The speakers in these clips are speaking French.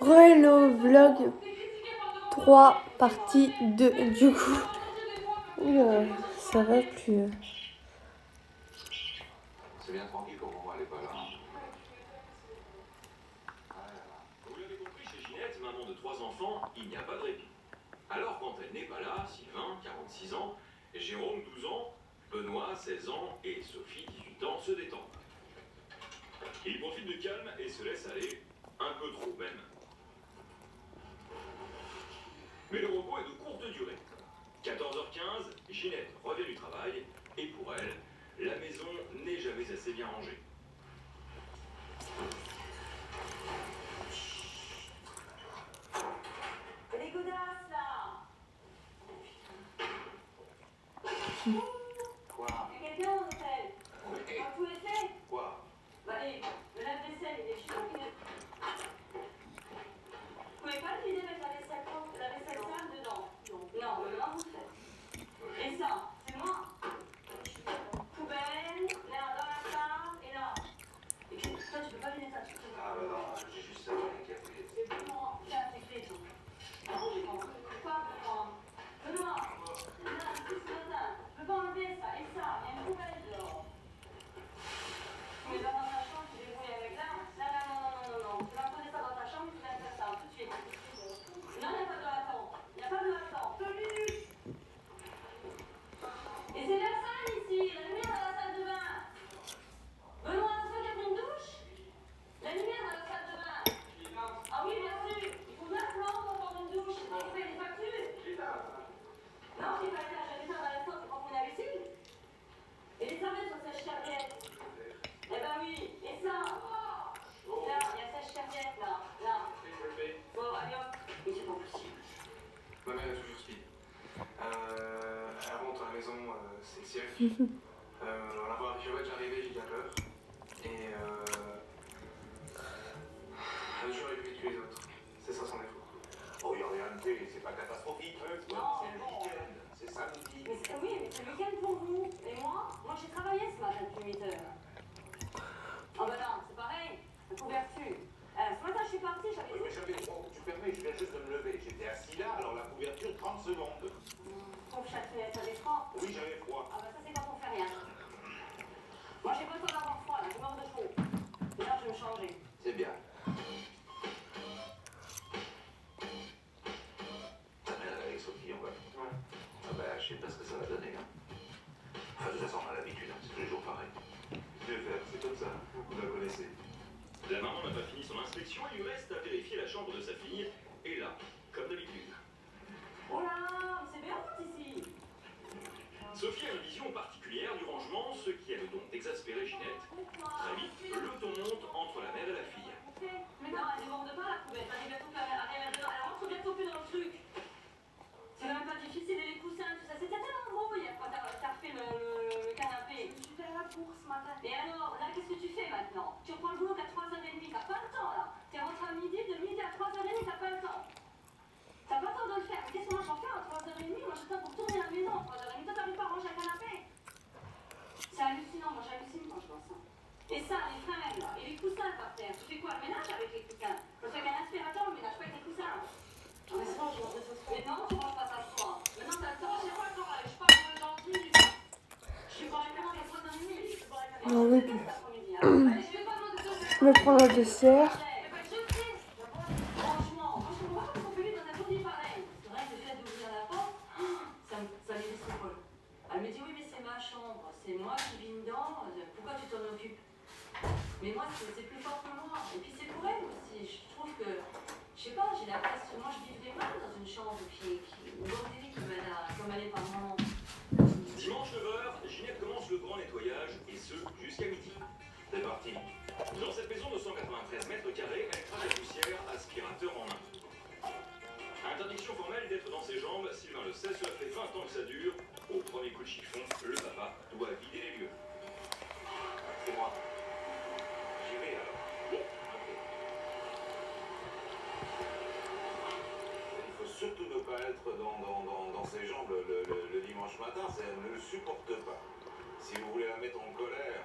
Hello vlog 3 partie 2 du coup. Oula, ça va plus. C'est bien tranquille comme on n'est pas là. Vous l'avez compris, chez Ginette, maman de 3 enfants, il n'y a pas de répit. Alors quand elle n'est pas là, Sylvain, 46 ans, Jérôme, 12 ans, Benoît, 16 ans et Sophie, 18 ans, se détendent. Ils profitent du calme et se laissent aller, un peu trop même. Mais le repos est de courte durée. 14h15, Ginette revient du travail, et pour elle, la maison n'est jamais assez bien rangée. Les godasses là. Quoi? Il y a quelqu'un dans l'hôtel. Oui. Vous pouvez faire? Quoi? Bah, le lave-vaisselle, il est chaud. Vous pouvez pas le vider avec la vaisselle sale dedans? Non, maintenant vous le faites. Et ça, c'est moi. Poubelle, là, dans la chambre, et là. Et puis, toi, tu peux pas vider ça, tu peux pas. Ah bah non, j'ai juste ça avec la clé. C'est vraiment, là, c'est clé, tout. Ah bon, j'ai compris. Quoi, Benoît? Là, c'est ce matin. Je peux pas enlever ça, et ça, il y a une poubelle dehors. Mais va dans ta chambre, tu débrouilles avec là. Là, non. Tu vas poser ça dans ta chambre, tu vas faire ça tout de suite. Non, il n'y a pas de attente. Il n'y a pas de attente. Peluche. Et c'est la salle ici, la lumière dans la salle de bain. Benoît, c'est toi qui as pris une douche? La lumière dans la salle de bain. Ah oui, bien sûr. Il faut 9 plans pour prendre une douche. C'est pour payer les factures. Non, j'ai pas été acheter ça dans la sauce pour prendre la lessive. Et les serviettes sur sèche-serviette. Eh ben oui, et ça. Là, il y a sèche-serviette, là. Bon, allez hop. Mais c'est pas possible. Ma mère est toujours speed. Elle rentre à la maison, c'est le siècle. On la voit, je vais arriver, j'ai bien peur. Et elle a toujours plus vite que les autres. C'est ça son défaut. Oh, il n'y a rien de fait, c'est pas catastrophique. C'est le week-end, c'est samedi. Oui, mais c'est le week-end pour vous. Et moi j'ai travaillé ce matin depuis 8 heures. Oh bah non, c'est pareil. La couverture. Ce matin, je suis partie, j'avais Oui, mais tu permets, je viens juste de me lever. J'étais assis là, alors la couverture, 30 secondes. Pour châtelet, ça défend. Oui, j'avais froid. Ah bah ça, c'est quand on fait rien. Moi, j'ai pas le temps d'avoir froid, là, je meurs de chaud. Et là, je vais me changer. C'est bien. Ta mère avec Sophie, on va. Ouais. Ah bah, je sais pas ce que ça va donner. Hein. Enfin, de toute façon, on a l'habitude, hein. C'est tous les jours pareil. Je vais faire, c'est comme ça. Vous la connaissez. La maman n'a pas fini son inspection, il lui reste à vérifier la chambre de sa fille, et là, comme d'habitude. Oh là, c'est bien route ici. Sophie a une vision particulière du rangement, ce qui a le don d'exaspérer Ginette. Très vite, le ton monte entre la mère et la fille. Mais non, elle déborde pas la poubelle. Ça bientôt que elle rentre bientôt plus dans le truc. C'est quand même pas difficile, et les coussins, tout ça. C'était tellement beau hier quand t'as fait le canapé. Je suis allée à la course ce matin. Et alors, là, qu'est-ce que tu fais maintenant? Tu reprends le boulot qu'à 3h30, t'as pas le temps là. T'es rentré à midi, de midi à 3h30, t'as pas le temps. T'as pas le temps de le faire. Mais qu'est-ce que moi j'en fais à 3h30? Moi j'ai le temps pour tourner la maison à 3h30. Toi t'arrives pas à ranger un canapé. C'est hallucinant, moi j'hallucine quand je vois ça. Et ça, les fringues là, et les coussins par terre. Tu fais quoi? Le ménage avec les coussins? Je fais qu'un aspirateur, le ménage pas avec les coussins. Mais c'est bon, je mange ce soir. Mais non, tu manges pas ça ce soir. Maintenant t'as le temps, je sais pas quand je pars pour le dentiste. Je suis pas réclamant à 3h30. Je suis pas réclamant. Non, oui. Cet après-midi, hein. Allez, je vais pas demander de Je vais prendre le dessert. Franchement, moi je comprends pas comment on peut vivre dans un taudis pareil. C'est vrai que le fait d'ouvrir la porte, ça met des soucoles. Elle me dit oui mais c'est ma chambre, c'est moi qui vis dedans, pourquoi tu t'en occupes? Mais moi c'est plus fort que moi. Et puis c'est pour elle aussi. Je trouve que, je sais pas, j'ai l'impression, moi je vivrais mal dans une chambre qui bordélique comme elle est par moment. Dimanche 9h, Ginette commence le grand nettoyage, et ce, jusqu'à midi. C'est parti. Dans cette maison de 193 mètres carrés, elle crache la poussière, aspirateur en main. Interdiction formelle d'être dans ses jambes, Sylvain le sait, cela fait 20 ans que ça dure. Au premier coup de chiffon, le papa doit vider les lieux. C'est moi. J'y vais alors. Oui. Ok. Il faut surtout ne pas être dans ses jambes le dimanche matin, elle ne le supporte pas. Si vous voulez la mettre en colère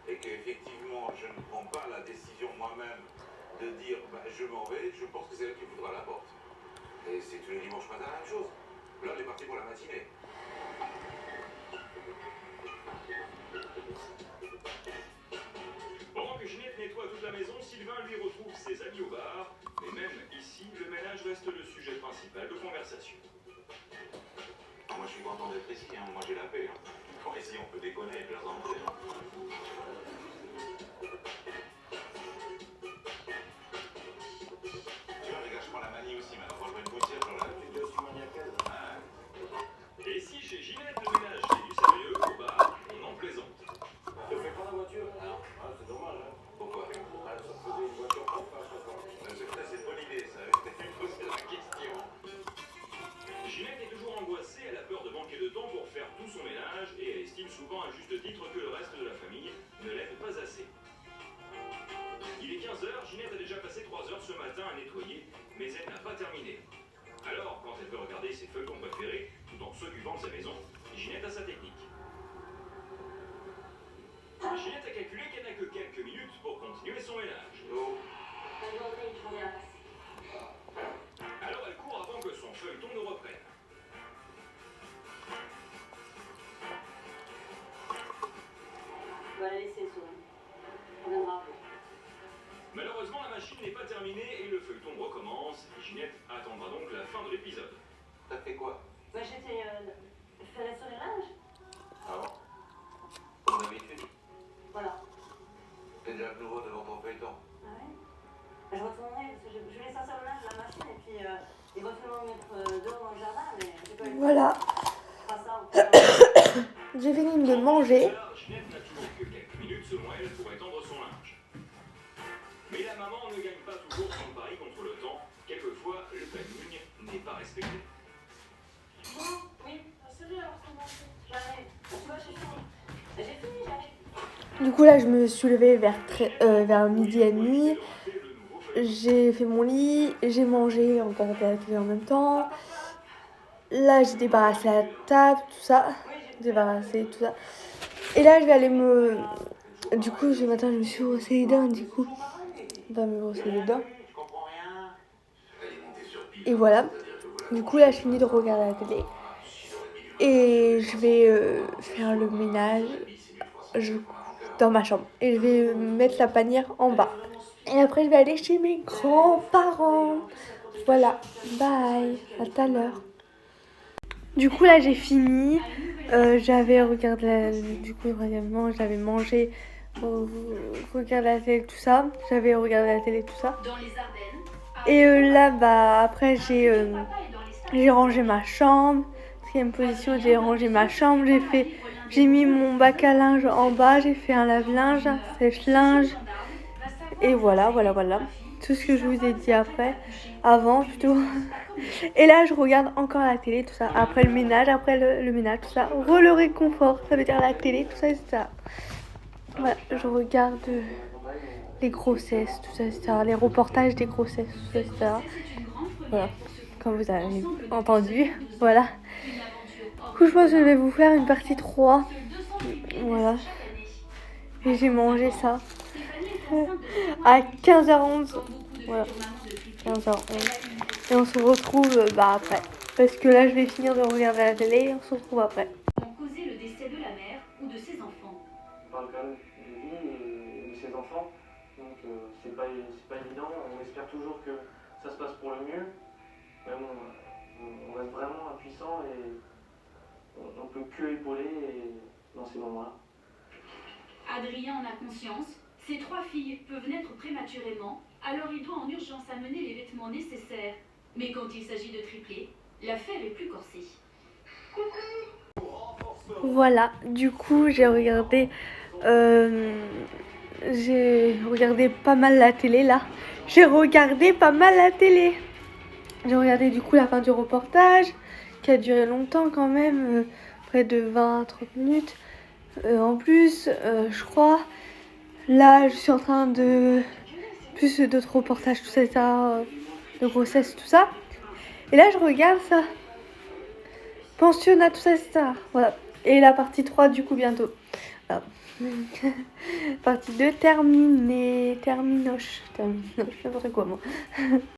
et qu'effectivement je ne prends pas la décision moi-même de dire bah, je m'en vais, je pense que c'est elle qui voudra la porte. Et c'est tous les dimanches matin la même chose. Là, on est parti pour la matinée. Pendant que Ginette nettoie toute la maison, Sylvain lui retrouve ses amis au bar. Mais même ici, le ménage reste le sujet principal de conversation. Moi, je suis content d'être ici, hein. Moi, j'ai la paix. Hein. Bon, ici, on peut déconner et plaisanter. Hein. Tu vois, regarde, je prends la manie aussi. Maintenant, quand je vois une poussière, je l'enlève. Tu es aussi maniacal. Ah. Et si chez Ginette, le ménage est du sérieux, au bar, on en plaisante. Tu fais pas la voiture? Non. Ah, c'est dommage, hein. Pourquoi? Ah, ça faisait une voiture propre à chaque fois. C'est une bonne idée, ça. Je t'ai posé la question. Ginette est toujours angoissée, elle a peur de manquer de temps pour faire tout son ménage et elle estime souvent à juste titre que le reste de la famille ne l'aide pas assez. Il est 15h, Ginette a déjà passé 3 heures ce matin à nettoyer, mais elle n'a pas terminé. Alors, quand elle veut regarder ses feuilletons préférés, tout en s'occupant de sa maison, Ginette a sa technique. Ginette a calculé qu'elle n'a que quelques minutes pour continuer son ménage. La journée, une journée à passer. Alors elle court avant que son feuilleton ne reprenne. On va la laisser sourire. On viendra après. Malheureusement, la machine n'est pas terminée et le feuilleton recommence. Ginette attendra donc la fin de l'épisode. T'as fait quoi? Bah, j'étais fait la sur les linges. Ah bon? Comme d'habitude. Voilà. T'es déjà de nouveau devant ton feuilleton. Ah ouais. Bah, je retournerai parce que je voulais sortir le linge de la machine et puis éventuellement me mettre dehors dans le jardin, mais j'ai pas eu le temps. Voilà, Je ferai ça au pire. j'ai fini de manger. Ginette n'a toujours que quelques minutes selon elle pour étendre son linge. Mais la maman ne gagne pas toujours son pari contre le temps. Quelquefois, le planning n'est pas respecté. Bon, oui, c'est bien, alors comment c'est? J'arrive. Tu vois, j'ai fini. J'ai fini, j'arrive. Du coup là je me suis levée vers midi et demi. J'ai fait mon lit, j'ai mangé, regardé la télé en même temps. Là j'ai débarrassé la table, tout ça. Débarrassé, tout ça. Et là je vais aller me... Du coup ce matin je me suis brossé les dents, du coup. Pas me brosser les dents. Je comprends rien. Et voilà. Du coup là je finis de regarder la télé. Et je vais faire le ménage dans ma chambre. Et je vais mettre la panière en bas. Et après je vais aller chez mes grands-parents. Voilà. Bye. À tout à l'heure. Du coup là j'ai fini. J'avais regardé du coup réellement j'avais mangé, regardé la télé tout ça. J'avais regardé la télé tout ça. Et là bah après j'ai rangé ma chambre. 4e position, j'ai rangé ma chambre, j'ai mis mon bac à linge en bas, j'ai fait un lave-linge, un sèche-linge. Et voilà. Tout ce que je vous ai dit avant plutôt. Et là, je regarde encore la télé, tout ça. Après le ménage, tout ça. Le réconfort, ça veut dire la télé, tout ça, etc. Voilà, je regarde les grossesses, tout ça, etc. Les reportages des grossesses, tout ça, etc. Voilà, comme vous avez entendu. Voilà. Du coup, je pense que je vais vous faire une partie 3. Voilà. Et j'ai mangé ça à 15h11. Voilà. 15h11. Et on se retrouve après. Parce que là, je vais finir de regarder la télé et on se retrouve après. Ont causé le décès de la mère ou de ses enfants. On parle quand même de vie et de ses enfants. Donc c'est pas évident. On espère toujours que ça se passe pour le mieux. Mais bon, on reste vraiment impuissant et on peut que épauler dans ces moments-là. Adrien en a conscience. Ses 3 filles peuvent naître prématurément, alors il doit en urgence amener les vêtements nécessaires. Mais quand il s'agit de triplés, l'affaire est plus corsée. Voilà, du coup j'ai regardé pas mal la télé là. J'ai regardé du coup la fin du reportage qui a duré longtemps quand même, près de 20-30 minutes. En plus, je crois, là je suis en train de... Plus d'autres reportages, tout ça, de grossesse, tout ça. Et là je regarde ça. Pensionnat, tout ça, etc. Voilà. Et la partie 3 du coup bientôt. Voilà. Partie 2 terminée. Terminoche. Terminoche, n'importe quoi moi.